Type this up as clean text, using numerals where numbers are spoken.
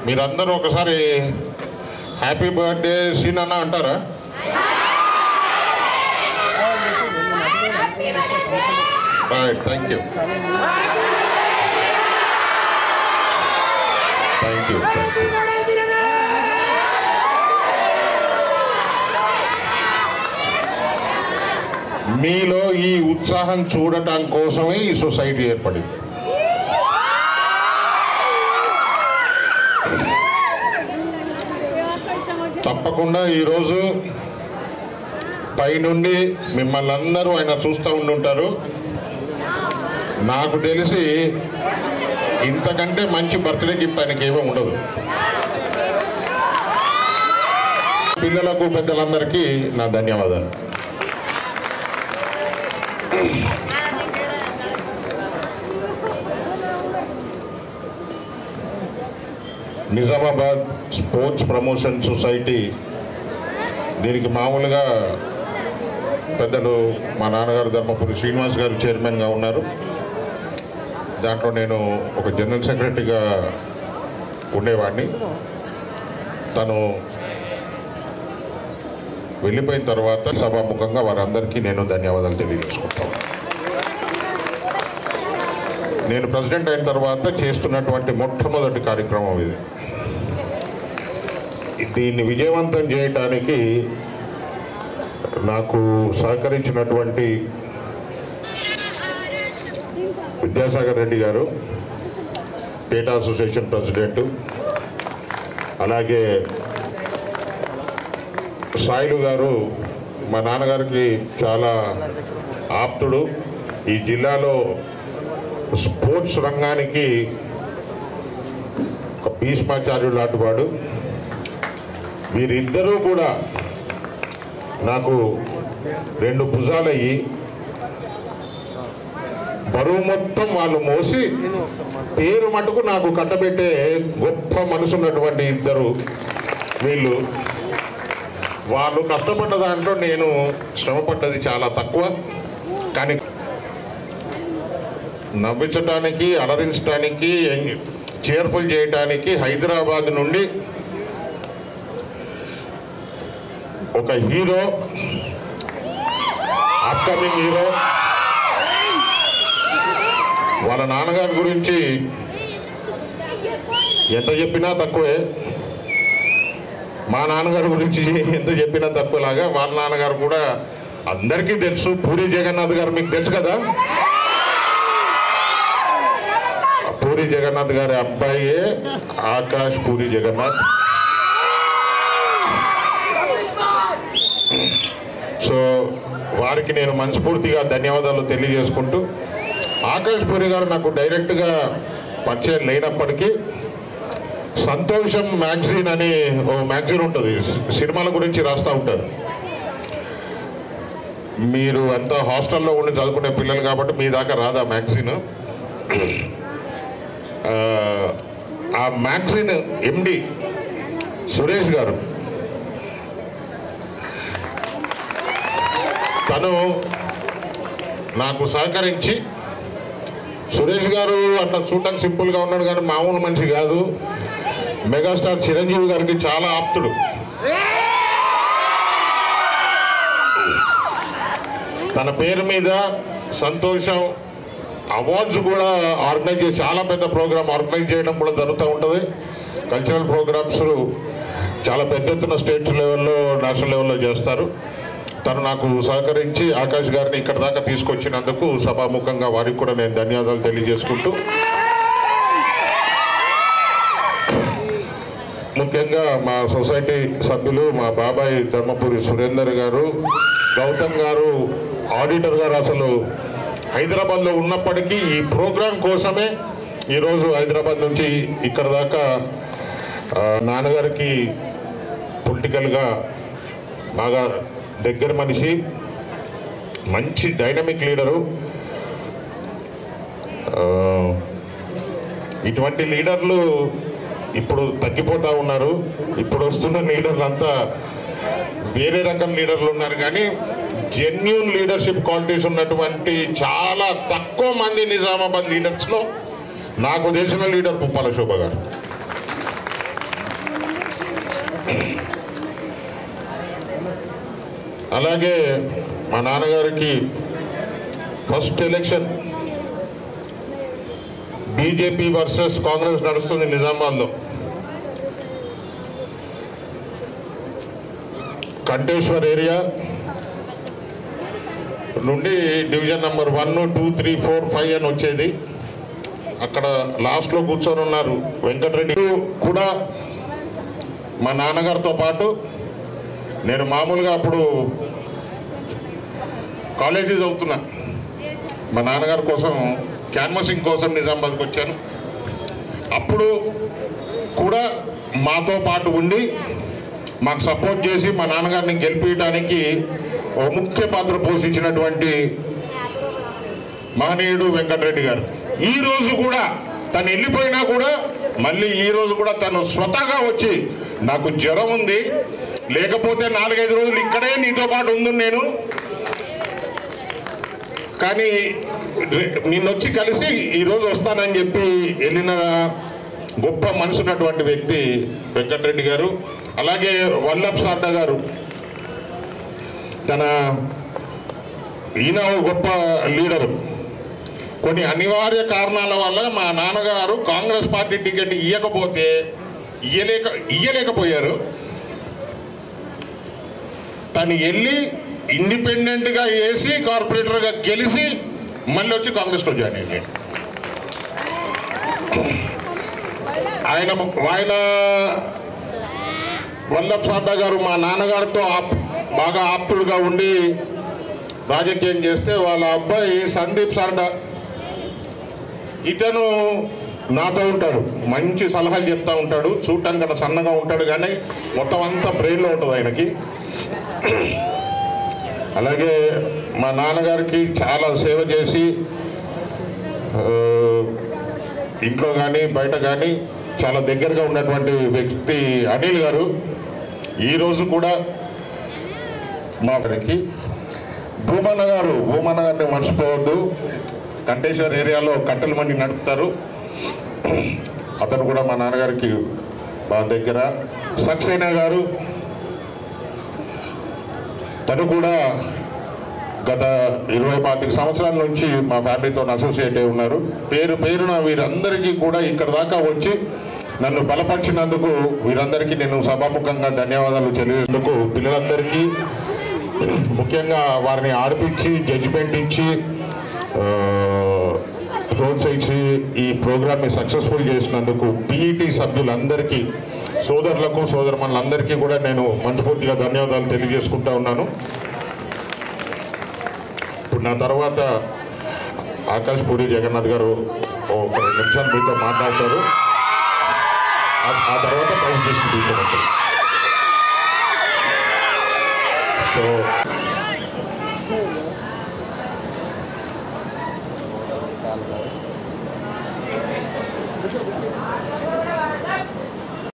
మీరందరూ ఒకసారి happy birthday సీనన్న అంటారా? Right, thank you. Thank you. మీలో ఈ ఉత్సాహం చూడటం కోసమే ఈ సొసైటీ ఏర్పడింది. తప్పకుండా ఈరోజు పైనుండి మిమ్మల్ని అందరూ ఆయన చూస్తూ ఉండుంటారు. నాకు తెలిసి ఇంతకంటే మంచి బర్త్డే గిఫ్ట్ ఆయనకి ఏమీ ఉండదు. పిల్లలకు పెద్దలందరికీ నా ధన్యవాదాలు. నిజామాబాద్ స్పోర్ట్స్ ప్రమోషన్ సొసైటీ, దీనికి మామూలుగా పెద్దలు మా నాన్నగారు ధర్మపురి శ్రీనివాస్ గారు చైర్మన్గా ఉన్నారు. దాంట్లో నేను ఒక జనరల్ సెక్రటరీగా ఉండేవాడిని. తను వెళ్ళిపోయిన తర్వాత సభాముఖంగా వారందరికీ నేను ధన్యవాదాలు తెలియజేసుకుంటాను. నేను ప్రెసిడెంట్ అయిన తర్వాత చేస్తున్నటువంటి మొట్టమొదటి కార్యక్రమం ఇది. దీన్ని విజయవంతం చేయటానికి నాకు సహకరించినటువంటి విద్యాసాగర్ రెడ్డి గారు, పేట అసోసియేషన్ ప్రెసిడెంట్, అలాగే సాయిలు గారు మా నాన్నగారికి చాలా ఆప్తుడు. ఈ జిల్లాలో స్పోర్ట్స్ రంగానికి ఒక భీష్మాచార్యుడు లాంటివాడు. వీరిద్దరూ కూడా నాకు రెండు భుజాలయ్యి బరువు మొత్తం వాళ్ళు మోసి పేరు మటుకు నాకు కట్టబెట్టే గొప్ప మనసున్నటువంటి ఇద్దరు వీళ్ళు. వాళ్ళు కష్టపడ్డ దాంట్లో నేను శ్రమపడ్డది చాలా తక్కువ. కానీ నవ్వించడానికి, అలరించడానికి, చేర్ఫుల్ చేయడానికి హైదరాబాద్ నుండి ఒక హీరో, అప్కమింగ్ హీరో, వాళ్ళ నాన్నగారి గురించి ఎంత చెప్పినా తక్కువే. మా నాన్నగారి గురించి ఎంత చెప్పినా తక్కువలాగా వాళ్ళ నాన్నగారు కూడా అందరికీ తెలుసు. పూరి జగన్నాథ్ గారు మీకు తెలుసు కదా. పూరి జగన్నాథ్ గారి అబ్బాయే ఆకాష్ పూరి జగన్నాథ్. సో వారికి నేను మనస్ఫూర్తిగా ధన్యవాదాలు తెలియజేసుకుంటూ, ఆకాష్ పూరి గారు నాకు డైరెక్ట్గా పరిచయం లేనప్పటికీ సంతోషం మ్యాగజైన్ అని ఓ మ్యాగజైన్ ఉంటుంది, సినిమాల గురించి రాస్తూ ఉంటారు. మీరు అంతా హాస్టల్లో ఉండి చదువుకునే పిల్లలు కాబట్టి మీ దాకా రాదు ఆ మ్యాగజైన్. ఆ మ్యాగజైన్ ఎండి సురేష్ గారు, తను నాకు సహకరించి, సురేష్ గారు అట్లా చూడటానికి సింపుల్గా ఉన్నాడు కానీ మామూలు మనిషి కాదు. మెగాస్టార్ చిరంజీవి గారికి చాలా ఆప్తుడు. తన పేరు మీద సంతోషం అవార్డ్స్ కూడా ఆర్గనైజ్ చేసి, చాలా పెద్ద ప్రోగ్రామ్ ఆర్గనైజ్ చేయడం కూడా జరుగుతూ ఉంటుంది. కల్చరల్ ప్రోగ్రామ్స్ చాలా పెద్ద ఎత్తున స్టేట్ లెవెల్లో, నేషనల్ లెవెల్లో చేస్తారు. తను నాకు సహకరించి ఆకాష్ గారిని ఇక్కడ దాకా తీసుకొచ్చినందుకు సభాముఖంగా వారికి కూడా నేను ధన్యవాదాలు తెలియజేసుకుంటూ, ముఖ్యంగా మా సొసైటీ సభ్యులు మా బాబాయ్ ధర్మపురి సురేందర్ గారు, గౌతమ్ గారు, ఆడిటర్ గారు అసలు హైదరాబాద్లో ఉన్నప్పటికీ ఈ ప్రోగ్రాం కోసమే ఈరోజు హైదరాబాద్ నుంచి ఇక్కడ దాకా. నాన్నగారికి పొలిటికల్గా బాగా దగ్గర మనిషి, మంచి డైనమిక్ లీడరు. ఇటువంటి లీడర్లు ఇప్పుడు తగ్గిపోతూ ఉన్నారు. ఇప్పుడు వస్తున్న లీడర్లు అంతా వేరే రకం లీడర్లు ఉన్నారు, కానీ జెన్యూన్ లీడర్షిప్ క్వాలిటీస్ ఉన్నటువంటి చాలా తక్కువ మంది నిజామాబాద్ లీడర్స్లో నాకు తెలిసిన లీడర్ పుప్పాల శోభ గారు. అలాగే మా నాన్నగారికి first election BJP versus Congress నడుస్తుంది నిజామాబాద్లో. కంటేశ్వర్ ఏరియా నుండి డివిజన్ నెంబర్ 1, 2, 3, 4, 5 అని వచ్చేది. అక్కడ లాస్ట్లో కూర్చొని ఉన్నారు వెంకటరెడ్డి కూడా. మా నాన్నగారితో పాటు నేను మామూలుగా అప్పుడు కాలేజీ చదువుతున్నా. మా నాన్నగారి కోసం క్యాన్వాసింగ్ కోసం నిజామాబాద్కి వచ్చాను. అప్పుడు కూడా మాతో పాటు ఉండి మాకు సపోర్ట్ చేసి మా నాన్నగారిని గెలిపించడానికి ఒక ముఖ్య పాత్ర పోషించినటువంటి మహనీయుడు వెంకటరెడ్డి గారు. ఈరోజు కూడా తను వెళ్ళిపోయినా కూడా మళ్ళీ ఈరోజు కూడా తను స్వతహాగా వచ్చి నాకు జ్వరం ఉంది, లేకపోతే 4-5 రోజులు ఇక్కడే నీతో పాటు ఉంది నేను, కానీ నిన్నొచ్చి కలిసి ఈరోజు వస్తానని చెప్పి వెళ్ళిన గొప్ప మనసు ఉన్నటువంటి వ్యక్తి వెంకటరెడ్డి గారు. అలాగే వల్లభ్ సార్డా గారు, ఈయన గొప్ప లీడరు. కొన్ని అనివార్య కారణాల వల్ల మా నాన్నగారు కాంగ్రెస్ పార్టీ టికెట్ ఇయ్యలేకపోయారు. తను వెళ్ళి ఇండిపెండెంట్గా వేసి కార్పొరేటర్గా గెలిచి మళ్ళీ వచ్చి కాంగ్రెస్లో జాయిన్ అయ్యాడు. ఆయన వల్లభ్ సార్డా గారు మా నాన్నగారితో బాగా ఆప్తుడుగా ఉండి రాజకీయం చేస్తే వాళ్ళ అబ్బాయి సందీప్ సార్డా, ఇతను నాతో ఉంటాడు, మంచి సలహాలు చెప్తూ ఉంటాడు. చూడటానికి సన్నగా ఉంటాడు కానీ మొత్తం అంతా బ్రెయిన్లో ఉంటుంది ఆయనకి. అలాగే మా నాన్నగారికి చాలా సేవ చేసి ఇంట్లో కానీ బయట కానీ చాలా దగ్గరగా ఉన్నటువంటి వ్యక్తి అనిల్ గారు. ఈరోజు కూడా మా గారికి భూమన్న గారిని మర్చిపోవద్దు. కంటేశ్వర్ ఏరియాలో కట్టెల మండి నడుపుతారు. అతను కూడా మా నాన్నగారికి బాగా దగ్గర. సక్సేనా గారు, తను కూడా గత 20-25 సంవత్సరాల నుంచి మా ఫ్యామిలీతో అసోసియేట్ అయి ఉన్నారు. పేరున వీరందరికీ కూడా ఇక్కడ దాకా వచ్చి నన్ను బలపరిచినందుకు వీరందరికీ నేను సభాముఖంగా ధన్యవాదాలు తెలియజేందుకు, పిల్లలందరికీ ముఖ్యంగా వారిని ఆడిపించి జడ్జిమెంట్ ఇచ్చి ప్రోత్సహించి ఈ ప్రోగ్రామ్ని సక్సెస్ఫుల్ చేసినందుకు పీఈటీ సభ్యులందరికీ, సోదరులకు సోదరమణులందరికీ కూడా నేను మనస్ఫూర్తిగా ధన్యవాదాలు తెలియజేసుకుంటా ఉన్నాను. ఇప్పుడు నా తర్వాత ఆకాష్ పూరి జగన్నాథ్ గారు ఒక 2 నిమిషాలు మీతో మాట్లాడతారు. ఆ తర్వాత ప్రెజెంటేషన్ తీసుకుంటారు. సో